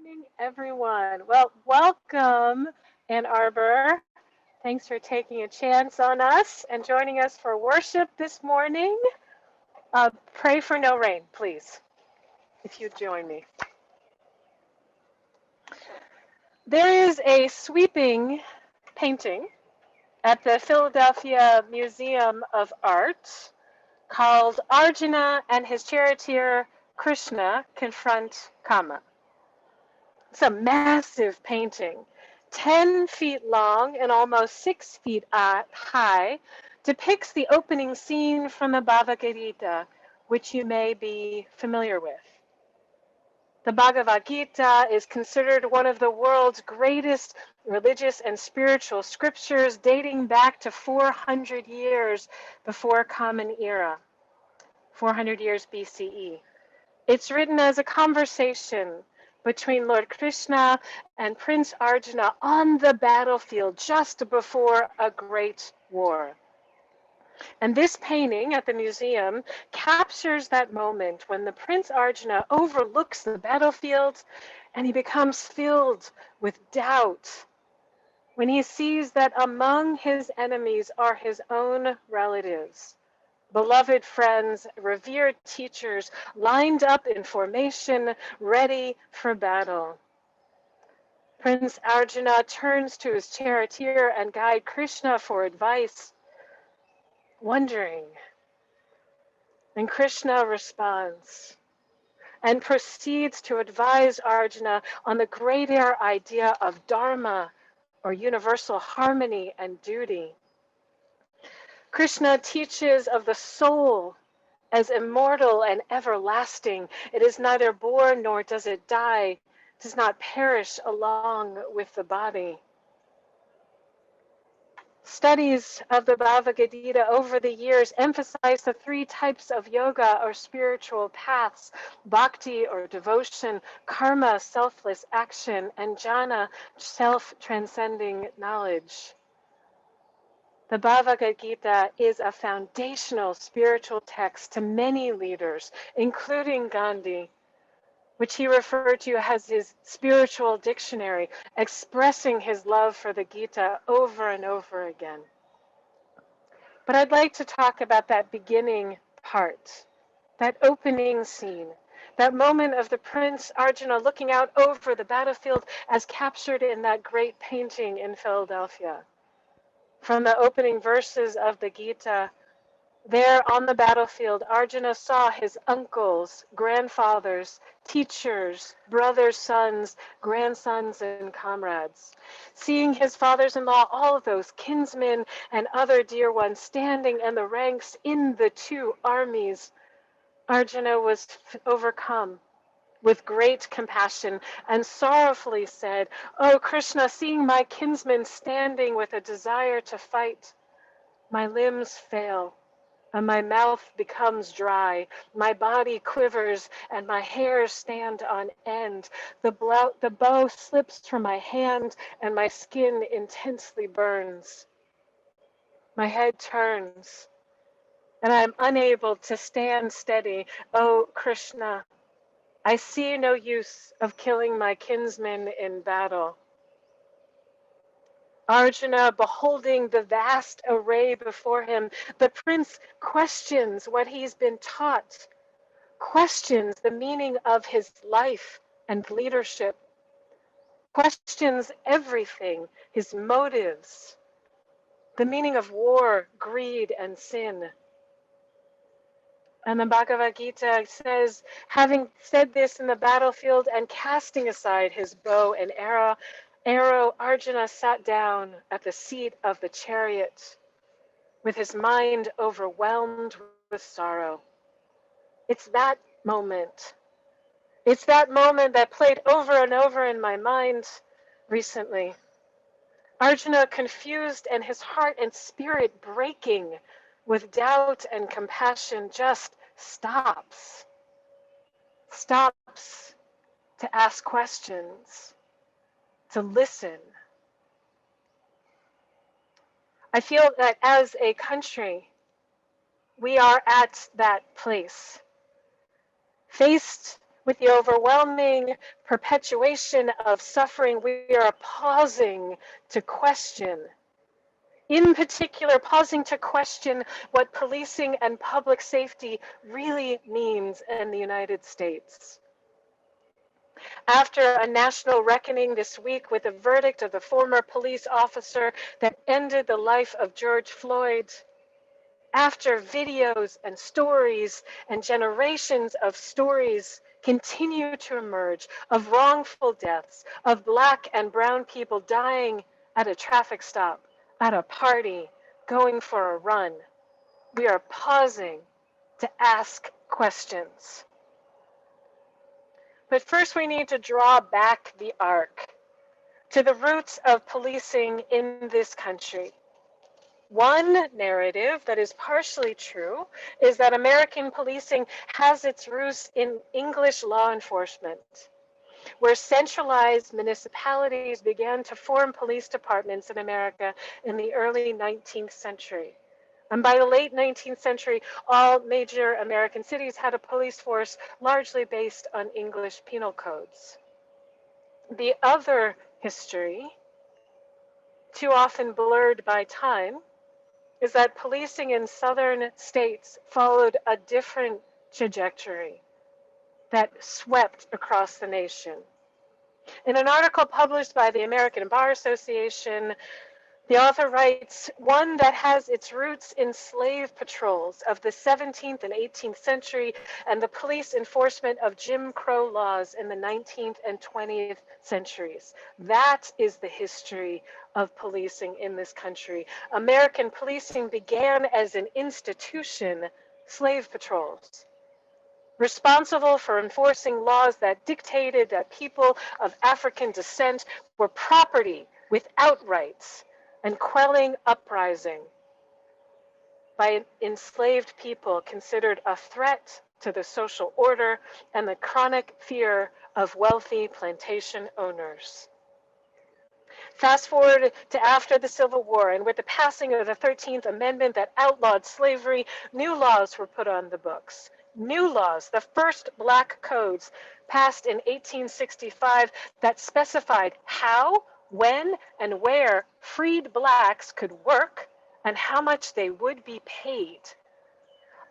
morning, everyone. Well, welcome, Ann Arbor. Thanks for taking a chance on us and joining us for worship this morning. Pray for no rain, please, if you'd join me. There is a sweeping painting at the Philadelphia Museum of Art called Arjuna and his charioteer Krishna confront Kama. It's a massive painting, 10 feet long and almost 6 feet high, depicts the opening scene from the Bhagavad Gita, which you may be familiar with. The Bhagavad Gita is considered one of the world's greatest religious and spiritual scriptures, dating back to 400 years before Common Era, 400 years BCE. It's written as a conversation between Lord Krishna and Prince Arjuna on the battlefield just before a great war. And this painting at the museum captures that moment when the Prince Arjuna overlooks the battlefield and he becomes filled with doubt when he sees that among his enemies are his own relatives, beloved friends, revered teachers, lined up in formation, ready for battle. Prince Arjuna turns to his charioteer and guide Krishna for advice, wondering. And Krishna responds and proceeds to advise Arjuna on the greater idea of dharma, or universal harmony and duty. Krishna teaches of the soul as immortal and everlasting. It is neither born nor does it die, does not perish along with the body. Studies of the Bhagavad Gita over the years emphasize the three types of yoga or spiritual paths: bhakti or devotion, karma, selfless action, and jnana, self-transcending knowledge. The Bhagavad Gita is a foundational spiritual text to many leaders, including Gandhi, which he referred to as his spiritual dictionary, expressing his love for the Gita over and over again. But I'd like to talk about that beginning part, that opening scene, that moment of the Prince Arjuna looking out over the battlefield as captured in that great painting in Philadelphia. From the opening verses of the Gita, there on the battlefield, Arjuna saw his uncles, grandfathers, teachers, brothers, sons, grandsons, and comrades. Seeing his fathers-in-law, all of those kinsmen and other dear ones standing in the ranks in the two armies, Arjuna was overcome with great compassion and sorrowfully said, "O Krishna, seeing my kinsmen standing with a desire to fight, my limbs fail. And my mouth becomes dry, my body quivers, and my hairs stand on end. The bow slips from my hand, and my skin intensely burns. My head turns, and I am unable to stand steady. O Krishna, I see no use of killing my kinsmen in battle." Arjuna, beholding the vast array before him, the prince questions what he's been taught, questions the meaning of his life and leadership, questions everything, his motives, the meaning of war, greed, and sin. And the Bhagavad Gita says, having said this in the battlefield and casting aside his bow and arrow, Arjuna sat down at the seat of the chariot with his mind overwhelmed with sorrow. It's that moment. It's that moment that played over and over in my mind recently. Arjuna, confused and his heart and spirit breaking with doubt and compassion, just stops to ask questions, to listen. I feel that as a country, we are at that place, faced With the overwhelming perpetuation of suffering, we are pausing to question. In particular, pausing to question what policing and public safety really means in the United States. After a national reckoning this week with the verdict of the former police officer that ended the life of George Floyd, after videos and stories and generations of stories continue to emerge of wrongful deaths, of Black and brown people dying at a traffic stop, at a party, going for a run, we are pausing to ask questions. But first we need to draw back the arc to the roots of policing in this country. One narrative that is partially true is that American policing has its roots in English law enforcement, where centralized municipalities began to form police departments in America in the early 19th century. And by the late 19th century, all major American cities had a police force largely based on English penal codes. The other history, too often blurred by time, is that policing in southern states followed a different trajectory that swept across the nation. In an article published by the American Bar Association, the author writes, one that has its roots in slave patrols of the 17th and 18th century and the police enforcement of Jim Crow laws in the 19th and 20th centuries. That is the history of policing in this country. American policing began as an institution, slave patrols, responsible for enforcing laws that dictated that people of African descent were property without rights, and quelling uprising by enslaved people considered a threat to the social order and the chronic fear of wealthy plantation owners. Fast forward to after the Civil War, and with the passing of the 13th Amendment that outlawed slavery, new laws were put on the books. New laws, the first Black codes passed in 1865 that specified how, when, and where freed Blacks could work and how much they would be paid.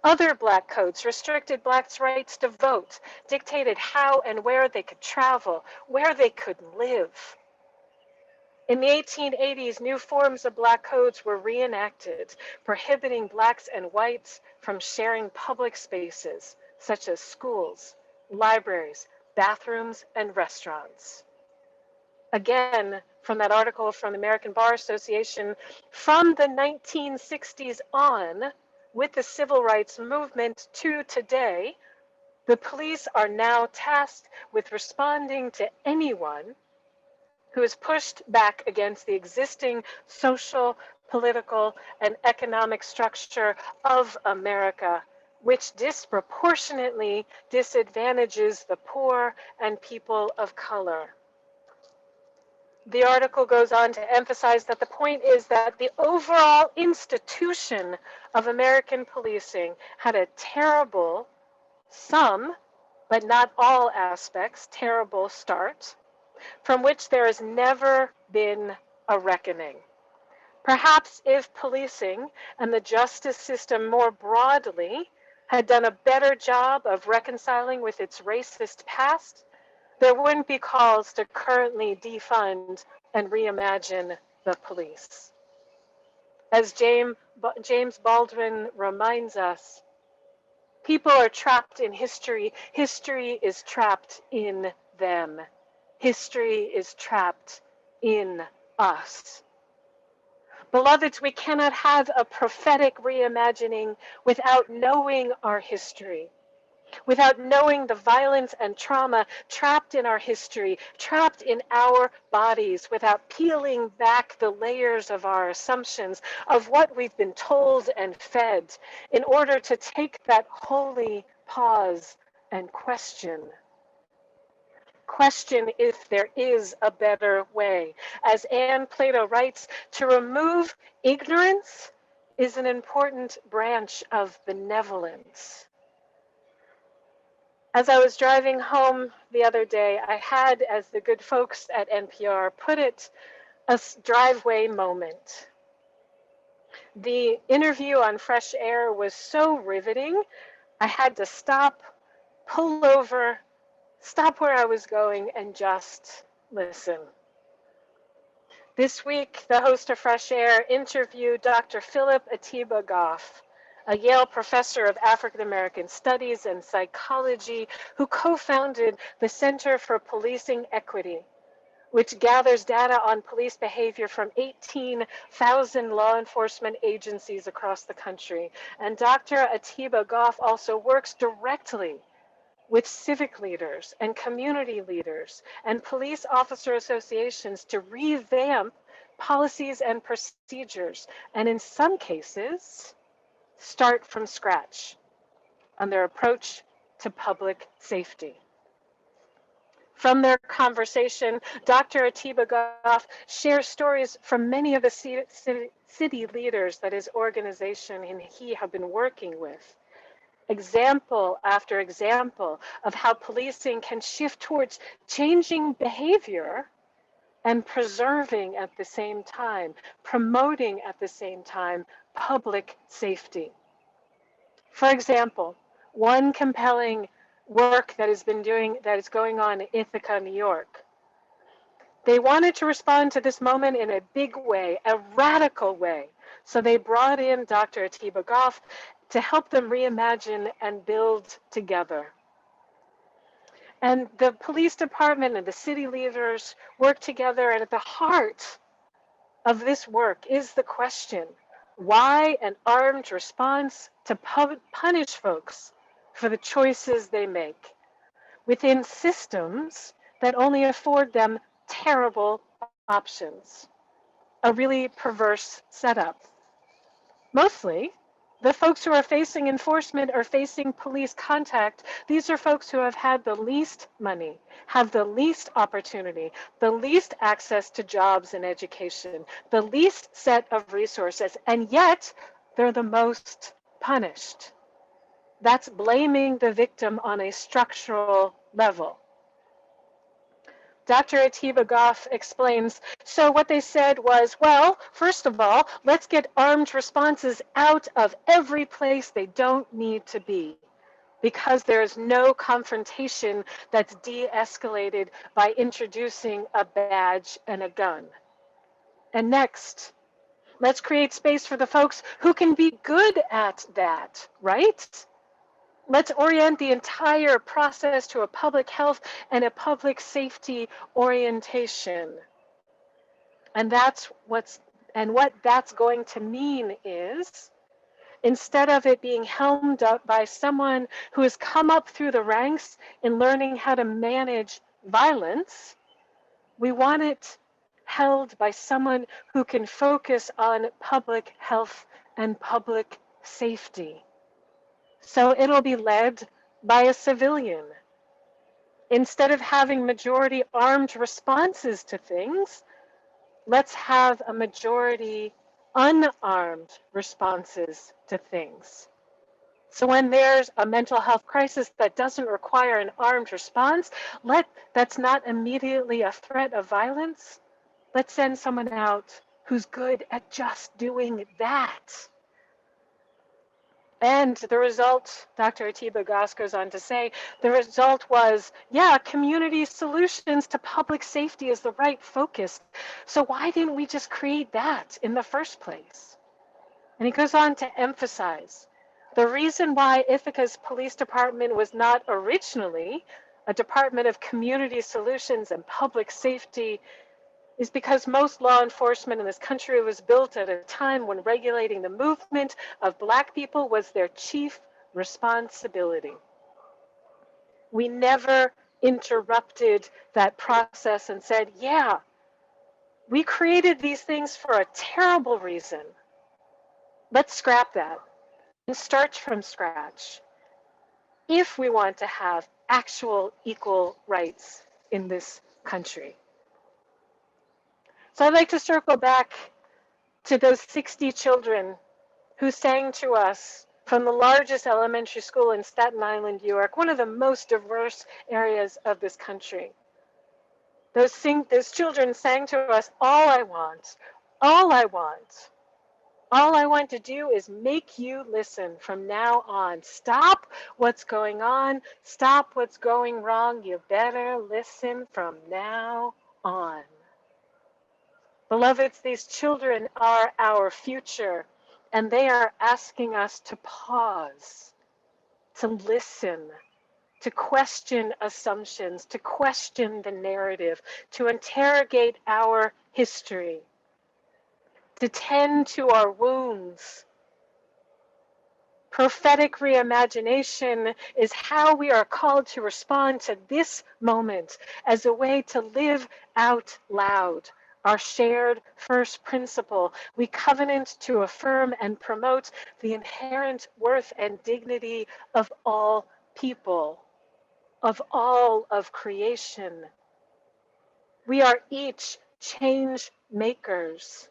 Other Black codes restricted Blacks' rights to vote, dictated how and where they could travel, where they could live. In the 1880s, new forms of Black codes were reenacted, prohibiting Blacks and whites from sharing public spaces, such as schools, libraries, bathrooms, and restaurants. Again, from that article from the American Bar Association, from the 1960s on, with the civil rights movement to today, the police are now tasked with responding to anyone who is pushed back against the existing social, political, and economic structure of America, which disproportionately disadvantages the poor and people of color. The article goes on to emphasize that the point is that the overall institution of American policing had a terrible, some, but not all aspects, terrible start, from which there has never been a reckoning. Perhaps if policing and the justice system more broadly had done a better job of reconciling with its racist past, there wouldn't be calls to currently defund and reimagine the police. As James Baldwin reminds us, people are trapped in history. History is trapped in them. History is trapped in us. Beloveds, we cannot have a prophetic reimagining without knowing our history, without knowing the violence and trauma trapped in our history, trapped in our bodies, without peeling back the layers of our assumptions of what we've been told and fed, in order to take that holy pause and question. Question if there is a better way. As Anne Plato writes, to remove ignorance is an important branch of benevolence. As I was driving home the other day, I had, as the good folks at NPR put it, a driveway moment. The interview on Fresh Air was so riveting, I had to stop, pull over, stop where I was going, and just listen. This week, the host of Fresh Air interviewed Dr. Philip Atiba Goff, a Yale professor of African American Studies and Psychology who co-founded the Center for Policing Equity, which gathers data on police behavior from 18,000 law enforcement agencies across the country. And Dr. Atiba Goff also works directly with civic leaders and community leaders and police officer associations to revamp policies and procedures, and in some cases, start from scratch on their approach to public safety. From their conversation, Dr. Atiba Goff shares stories from many of the city leaders that his organization and he have been working with. Example after example of how policing can shift towards changing behavior and preserving at the same time, promoting at the same time public safety. For example, one compelling work that is going on in Ithaca, New York. They wanted to respond to this moment in a big way, a radical way. So they brought in Dr. Atiba Goff to help them reimagine and build together. And the police department and the city leaders work together, and at the heart of this work is the question, why an armed response to punish folks for the choices they make within systems that only afford them terrible options? A really perverse setup. Mostly, the folks who are facing enforcement or facing police contact, these are folks who have had the least money, have the least opportunity, the least access to jobs and education, the least set of resources, and yet they're the most punished. That's blaming the victim on a structural level. Dr. Atiba Goff explains, so what they said was, well, first of all, let's get armed responses out of every place they don't need to be, because there is no confrontation that's de-escalated by introducing a badge and a gun. And next, let's create space for the folks who can be good at that, right? Let's orient the entire process to a public health and a public safety orientation. And what that's going to mean is, instead of it being helmed up by someone who has come up through the ranks in learning how to manage violence, we want it held by someone who can focus on public health and public safety. So it'll be led by a civilian. Instead of having majority armed responses to things, let's have a majority unarmed responses to things. So when there's a mental health crisis that doesn't require an armed response, that's not immediately a threat of violence, let's send someone out who's good at just doing that. And the result, Dr. Atiba Goff goes on to say, the result was, yeah, community solutions to public safety is the right focus. So why didn't we just create that in the first place? And he goes on to emphasize, the reason why Ithaca's police department was not originally a department of community solutions and public safety is because most law enforcement in this country was built at a time when regulating the movement of Black people was their chief responsibility. We never interrupted that process and said, yeah, we created these things for a terrible reason. Let's scrap that and start from scratch if we want to have actual equal rights in this country. So I'd like to circle back to those 60 children who sang to us from the largest elementary school in Staten Island, New York, one of the most diverse areas of this country. Those children sang to us, all I want, all I want to do is make you listen from now on. Stop what's going on, stop what's going wrong. You better listen from now on. Beloveds, these children are our future, and they are asking us to pause, to listen, to question assumptions, to question the narrative, to interrogate our history, to tend to our wounds. Prophetic reimagination is how we are called to respond to this moment as a way to live out loud our shared first principle. We covenant to affirm and promote the inherent worth and dignity of all people, of all of creation. We are each change makers.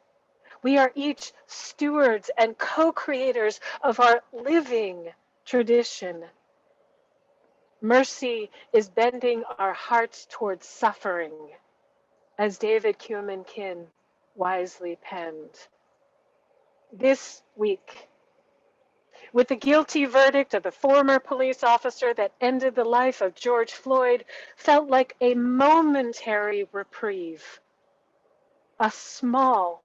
We are each stewards and co-creators of our living tradition. Mercy is bending our hearts towards suffering, as David Cuman Kin wisely penned. This week, with the guilty verdict of the former police officer that ended the life of George Floyd, felt like a momentary reprieve, a small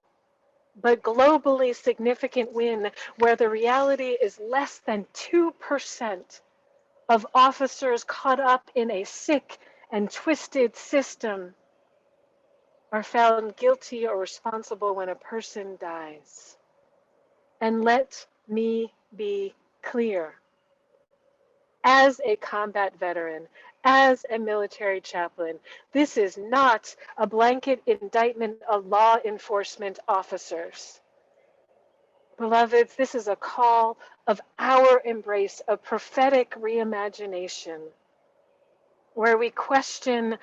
but globally significant win where the reality is less than 2% of officers caught up in a sick and twisted system are found guilty or responsible when a person dies. And let me be clear. As a combat veteran, as a military chaplain, this is not a blanket indictment of law enforcement officers. Beloveds, this is a call of our embrace of prophetic reimagination, where we question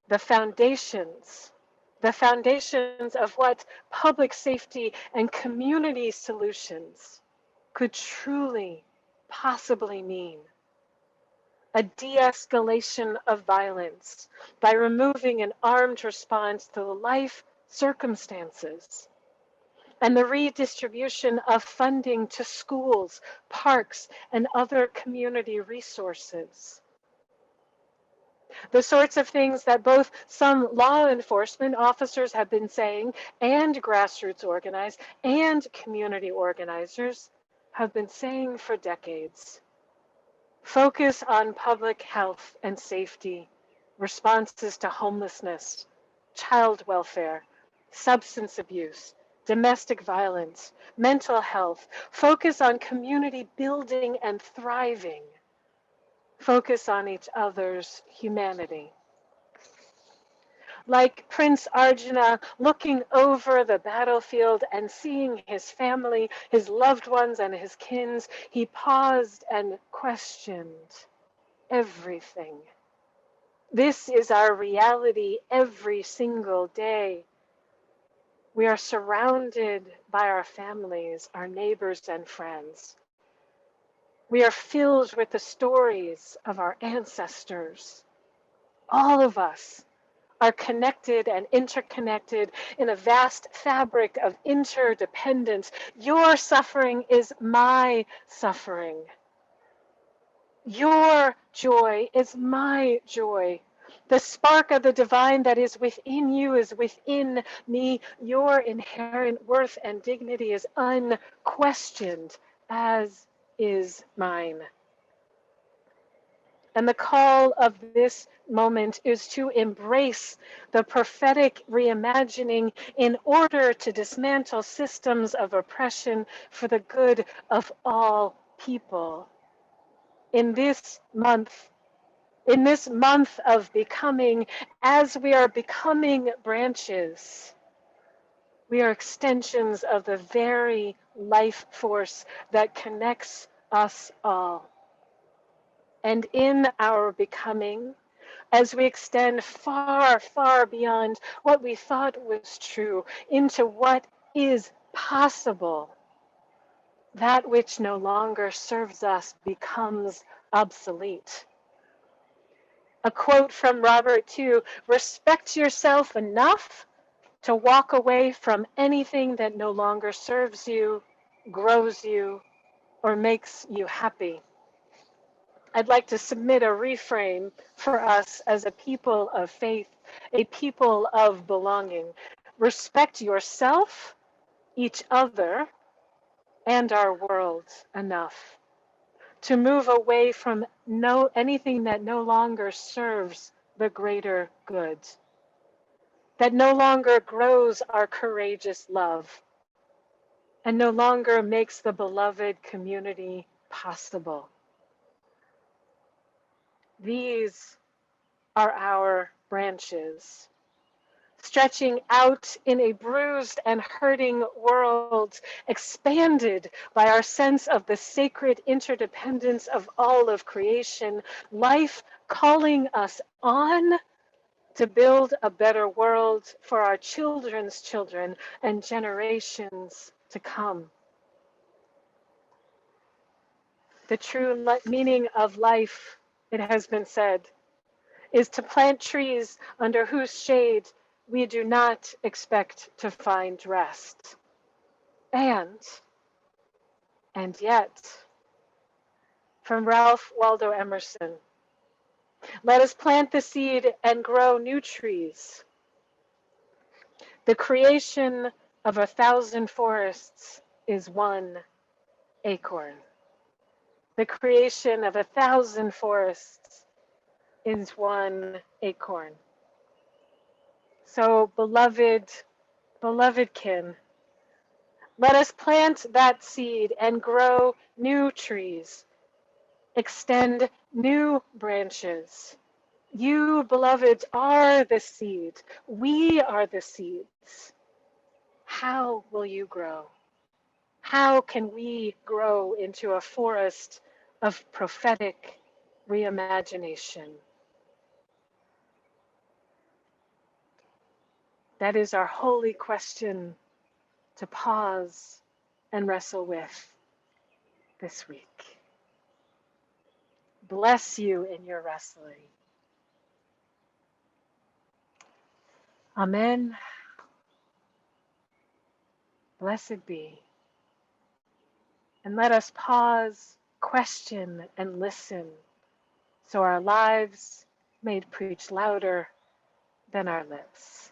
the foundations of what public safety and community solutions could truly, possibly mean. A de-escalation of violence by removing an armed response to the life circumstances, and the redistribution of funding to schools, parks, and other community resources. The sorts of things that both some law enforcement officers have been saying and grassroots organized and community organizers have been saying for decades. Focus on public health and safety, responses to homelessness, child welfare, substance abuse, domestic violence, mental health. Focus on community building and thriving. Focus on each other's humanity. Like Prince Arjuna looking over the battlefield and seeing his family, his loved ones, and his kins, he paused and questioned everything. This is our reality every single day. We are surrounded by our families, our neighbors, and friends. We are filled with the stories of our ancestors. All of us are connected and interconnected in a vast fabric of interdependence. Your suffering is my suffering. Your joy is my joy. The spark of the divine that is within you is within me. Your inherent worth and dignity is unquestioned, as is mine. And the call of this moment is to embrace the prophetic reimagining in order to dismantle systems of oppression for the good of all people. In this month of becoming, as we are becoming branches, we are extensions of the very life force that connects us all. And in our becoming, as we extend far, far beyond what we thought was true into what is possible, That which no longer serves us becomes obsolete. A quote from Robert too: respect yourself enough to walk away from anything that no longer serves you, grows you, or makes you happy. I'd like to submit a reframe for us as a people of faith, a people of belonging. Respect yourself, each other, and our world enough to move away from anything that no longer serves the greater good, that no longer grows our courageous love, and no longer makes the beloved community possible. These are our branches, stretching out in a bruised and hurting world, expanded by our sense of the sacred interdependence of all of creation, life calling us on to build a better world for our children's children and generations to come. The true meaning of life, it has been said, is to plant trees under whose shade we do not expect to find rest. And yet, from Ralph Waldo Emerson, let us plant the seed and grow new trees. The creation of 1,000 forests is one acorn. The creation of 1,000 forests is one acorn. So, beloved kin, let us plant that seed and grow new trees, extend new branches. You, beloveds, are the seed. We are the seeds. How will you grow? How can we grow into a forest of prophetic reimagination? That is our holy question to pause and wrestle with this week. Bless you in your wrestling. Amen. Blessed be. And let us pause, question, and listen, so our lives may preach louder than our lips.